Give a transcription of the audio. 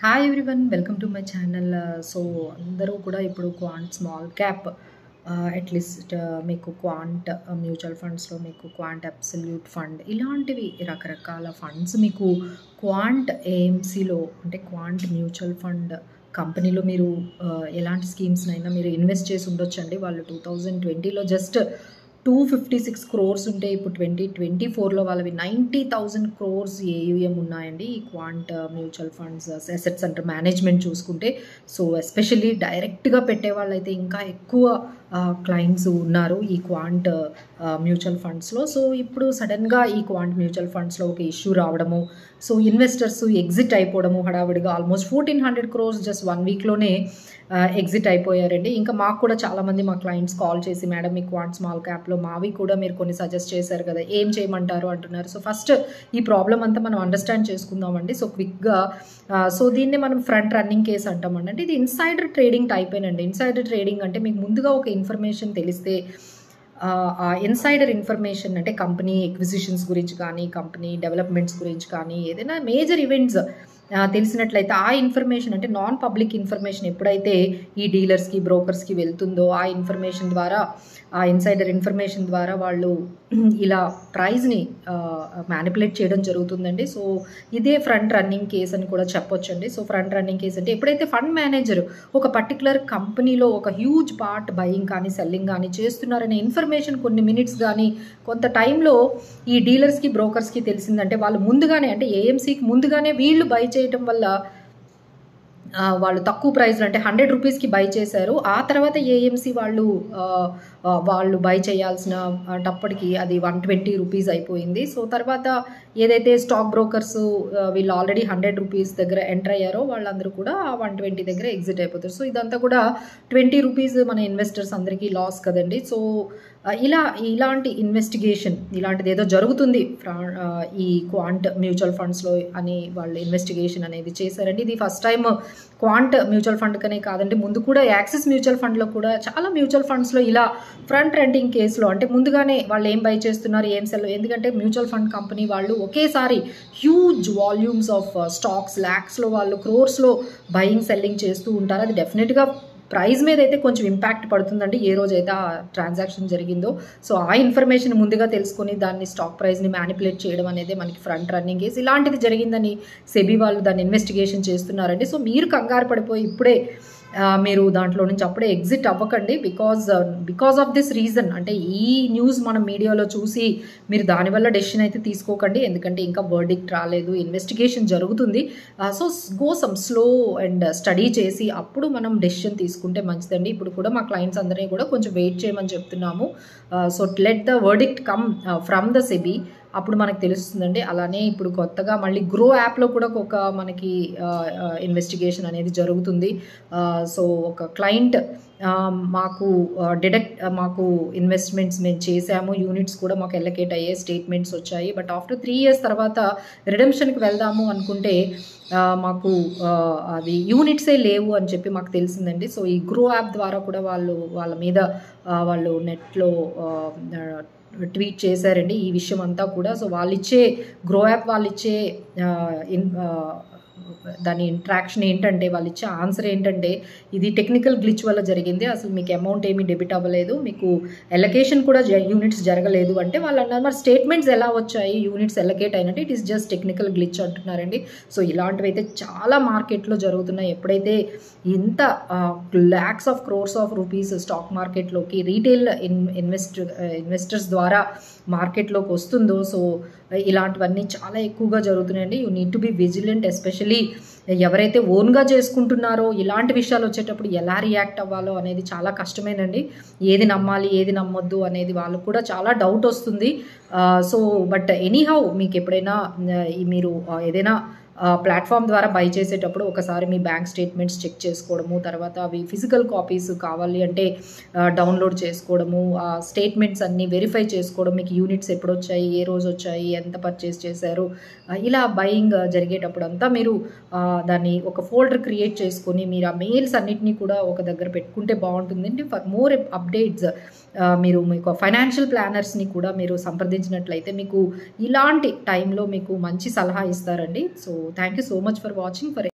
Hi everyone, welcome to my channel. So అందరూ కూడా ఇప్పుడు క్వాంట్ స్మాల్ క్యాప్ అట్లీస్ట్ మీకు క్వాంట్ మ్యూచువల్ ఫండ్స్లో మీకు క్వాంట్ అబ్సల్యూట్ ఫండ్ ఇలాంటివి రకరకాల ఫండ్స్ మీకు క్వాంట్ ఏఎంసీలో అంటే క్వాంట్ మ్యూచువల్ ఫండ్ కంపెనీలో మీరు ఎలాంటి స్కీమ్స్నైనా మీరు ఇన్వెస్ట్ చేసి ఉండొచ్చండి. వాళ్ళు 2020లో జస్ట్ 256 crores ఉంటే ఇప్పుడు 2024లో వాళ్ళవి 90,000 crores ఏయుఎం ఉన్నాయండి. ఈ quant mutual funds assets under management చూసుకుంటే. సో ఎస్పెషల్లీ డైరెక్ట్గా పెట్టే వాళ్ళైతే ఇంకా ఎక్కువ క్లయింట్స్ ఉన్నారు ఈ క్వాంట్ మ్యూచువల్ ఫండ్స్లో. సో ఇప్పుడు సడన్గా ఈ క్వాంట్ మ్యూచువల్ ఫండ్స్లో ఒక ఇష్యూ రావడము, సో ఇన్వెస్టర్స్ ఎగ్జిట్ అయిపోవడము హడావిడిగా ఆల్మోస్ట్ 1,400 crores జస్ట్ 1 వీక్లోనే ఎగ్జిట్ అయిపోయారండి. ఇంకా మాకు కూడా చాలామంది మా క్లయింట్స్ కాల్ చేసి, మేడం మీ క్వాంట్ స్మాల్ క్యాప్లో మావి కూడా మీరు కొన్ని సజెస్ట్ చేశారు కదా, ఏం చేయమంటారు అంటున్నారు. సో ఫస్ట్ ఈ ప్రాబ్లం అంతా మనం అండర్స్టాండ్ చేసుకుందామండి. సో క్విక్గా సో దీన్ని మనం ఫ్రంట్ రన్నింగ్ కేసు అంటామండి. అంటే ఇది ఇన్సైడర్ ట్రేడింగ్ టైప్ ఏనండి. ఇన్సైడర్ ట్రేడింగ్ అంటే మీకు ముందుగా ఒక ఇన్ఫర్మేషన్ తెలిస్తే ఆ ఇన్సైడర్ ఇన్ఫర్మేషన్ అంటే కంపెనీ ఎక్విజిషన్స్ గురించి కానీ, కంపెనీ డెవలప్మెంట్స్ గురించి కానీ, ఏదైనా మేజర్ ఈవెంట్స్ తెలిసినట్లయితే ఆ ఇన్ఫర్మేషన్ అంటే నాన్ పబ్లిక్ ఇన్ఫర్మేషన్ ఎప్పుడైతే ఈ డీలర్స్కి బ్రోకర్స్కి వెళ్తుందో ఆ ఇన్ఫర్మేషన్ ద్వారా, ఆ ఇన్సైడర్ ఇన్ఫర్మేషన్ ద్వారా వాళ్ళు ఇలా ప్రైజ్ని మ్యానిపులేట్ చేయడం జరుగుతుందండి. సో ఇదే ఫ్రంట్ రన్నింగ్ కేస్ అని కూడా చెప్పొచ్చండి. సో ఫ్రంట్ రన్నింగ్ కేస్ అంటే ఎప్పుడైతే ఫండ్ మేనేజర్ ఒక పర్టికులర్ కంపెనీలో ఒక హ్యూజ్ పార్ట్ బయింగ్ కానీ సెల్లింగ్ కానీ చేస్తున్నారనే ఇన్ఫర్మేషన్ కొన్ని మినిట్స్ కానీ కొంత టైంలో ఈ డీలర్స్కి బ్రోకర్స్కి తెలిసిందంటే వాళ్ళు ముందుగానే అంటే ఏఎంసీకి ముందుగానే వీళ్ళు బై చేయటం వల్ల వాళ్ళు తక్కువ ప్రైస్లో అంటే 100 రూపీస్కి బై చేశారు. ఆ తర్వాత ఏఎంసీ వాళ్ళు బై చేయాల్సిన టప్పటికి అది 120 రూపీస్ అయిపోయింది. సో తర్వాత ఏదైతే స్టాక్ బ్రోకర్స్ వీళ్ళు ఆల్రెడీ 100 రూపీస్ దగ్గర ఎంటర్ అయ్యారో వాళ్ళందరూ కూడా 120 దగ్గర ఎగ్జిట్ అయిపోతారు. సో ఇదంతా కూడా 20 రూపీస్ మన ఇన్వెస్టర్స్ అందరికీ లాస్ కదండి. సో ఇలాంటి ఇన్వెస్టిగేషన్ ఇలాంటిది ఏదో జరుగుతుంది ఈ క్వాంట్ మ్యూచువల్ ఫండ్స్లో అని వాళ్ళు ఇన్వెస్టిగేషన్ అనేది చేశారండి. ఇది first time quant mutual fund కనే కాదండి, ముందు కూడా యాక్సిస్ మ్యూచువల్ ఫండ్లో కూడా చాలా మ్యూచువల్ ఫండ్స్లో ఇలా ఫ్రంట్ రన్నింగ్ కేసులో అంటే ముందుగానే వాళ్ళు ఏం బై చేస్తున్నారు ఏం సెల్, ఎందుకంటే మ్యూచువల్ ఫండ్ కంపెనీ వాళ్ళు ఒకేసారి హ్యూజ్ వాల్యూమ్స్ ఆఫ్ స్టాక్స్ ల్యాక్స్లో వాళ్ళు క్రోర్స్లో బయింగ్ సెల్లింగ్ చేస్తూ ఉంటారు. అది డెఫినెట్గా ప్రైస్ మీద అయితే కొంచెం ఇంపాక్ట్ పడుతుందండి ఏ రోజైతే ఆ ట్రాన్సాక్షన్ జరిగిందో. సో ఆ ఇన్ఫర్మేషన్ ముందుగా తెలుసుకొని దాన్ని స్టాక్ ప్రైస్ని మ్యానిపులేట్ చేయడం అనేది మనకి ఫ్రంట్ రన్నింగ్ కేసు. ఇలాంటిది జరిగిందని సెబీ వాళ్ళు దాన్ని ఇన్వెస్టిగేషన్ చేస్తున్నారండి. సో మీరు కంగారు పడిపోయి ఇప్పుడే మీరు దాంట్లో నుంచి అప్పుడే ఎగ్జిట్ అవ్వకండి. బికాజ్ ఆఫ్ దిస్ రీజన్ అంటే ఈ న్యూస్ మనం మీడియాలో చూసి మీరు దానివల్ల డెసిషన్ అయితే తీసుకోకండి, ఎందుకంటే ఇంకా వర్డిక్ట్ రాలేదు, ఇన్వెస్టిగేషన్ జరుగుతుంది. So go some slow and study చేసి అప్పుడు మనం డెసిషన్ తీసుకుంటే మంచిదండి. ఇప్పుడు కూడా మా క్లయింట్స్ అందరినీ కూడా కొంచెం వెయిట్ చేయమని చెప్తున్నాము. So let the verdict come from the SEBI, అప్పుడు మనకు తెలుస్తుందండి. అలానే ఇప్పుడు కొత్తగా మళ్ళీ గ్రో యాప్లో కూడా ఒక మనకి ఇన్వెస్టిగేషన్ అనేది జరుగుతుంది. సో ఒక క్లయింట్ మాకు ఇన్వెస్ట్మెంట్స్ మేము చేసాము, యూనిట్స్ కూడా మాకు ఎలకేట్ అయ్యే స్టేట్మెంట్స్ వచ్చాయి, బట్ ఆఫ్టర్ 3 years తర్వాత రిడెంప్షన్కి వెళ్దాము అనుకుంటే మాకు అది యూనిట్సే లేవు అని చెప్పి మాకు తెలిసిందండి. సో ఈ గ్రో యాప్ ద్వారా కూడా వాళ్ళ మీద వాళ్ళు నెట్లో ట్వీట్ చేశారండి ఈ విషయం అంతా కూడా. సో గ్రో యాప్ వాళ్ళు ఇచ్చే దాని ఇంట్రాక్షన్ ఏంటంటే, వాళ్ళు ఇచ్చే ఆన్సర్ ఏంటంటే, ఇది టెక్నికల్ గ్లిచ్ వల్ల జరిగింది, అసలు మీకు అమౌంట్ ఏమీ డెబిట్ అవ్వలేదు, మీకు ఎలకేషన్ కూడా యూనిట్స్ జరగలేదు అంటే వాళ్ళు అన్నారు. మరి స్టేట్మెంట్స్ ఎలా వచ్చాయి యూనిట్స్ ఎలకేట్ అయినట్టు? It is just technical glitch అంటున్నారండి. సో ఇలాంటివి అయితే చాలా మార్కెట్లో జరుగుతున్నాయి. ఎప్పుడైతే ఇంత lakhs of crores of rupees stock మార్కెట్లోకి రీటైల్ ఇన్వెస్టర్స్ ద్వారా మార్కెట్లోకి వస్తుందో, సో ఇలాంటివన్నీ చాలా ఎక్కువగా జరుగుతున్నాయండి. You need to be vigilant, especially ఎవరైతే ఓన్గా చేసుకుంటున్నారో ఇలాంటి విషయాలు వచ్చేటప్పుడు ఎలా రియాక్ట్ అవ్వాలో అనేది చాలా కష్టమేనండి. ఏది నమ్మాలి ఏది నమ్మొద్దు అనేది వాళ్ళకు కూడా చాలా డౌట్ వస్తుంది. సో బట్ ఎనీహౌ మీకు ఎప్పుడైనా మీరు ఏదైనా ప్లాట్ఫామ్ ద్వారా బై చేసేటప్పుడు ఒకసారి మీ బ్యాంక్ స్టేట్మెంట్స్ చెక్ చేసుకోవడము, తర్వాత అవి ఫిజికల్ కాపీస్ కావాలి అంటే డౌన్లోడ్ చేసుకోవడము, ఆ స్టేట్మెంట్స్ అన్నీ వెరిఫై చేసుకోవడం, మీకు యూనిట్స్ ఎప్పుడు వచ్చాయి, ఏ రోజు వచ్చాయి, ఎంత పర్చేస్ చేశారు, ఇలా బయింగ్ జరిగేటప్పుడు అంతా మీరు దాన్ని ఒక ఫోల్డర్ క్రియేట్ చేసుకొని మీరు ఆ మెయిల్స్ అన్నిటినీ కూడా ఒక దగ్గర పెట్టుకుంటే బాగుంటుందండి. ఫర్ మోర్ అప్డేట్స్ మీరు మీకు ఫైనాన్షియల్ ప్లానర్స్ని కూడా మీరు సంప్రదించినట్లయితే మీకు ఇలాంటి టైంలో మీకు మంచి సలహా ఇస్తారండి. So thank you so much for watching.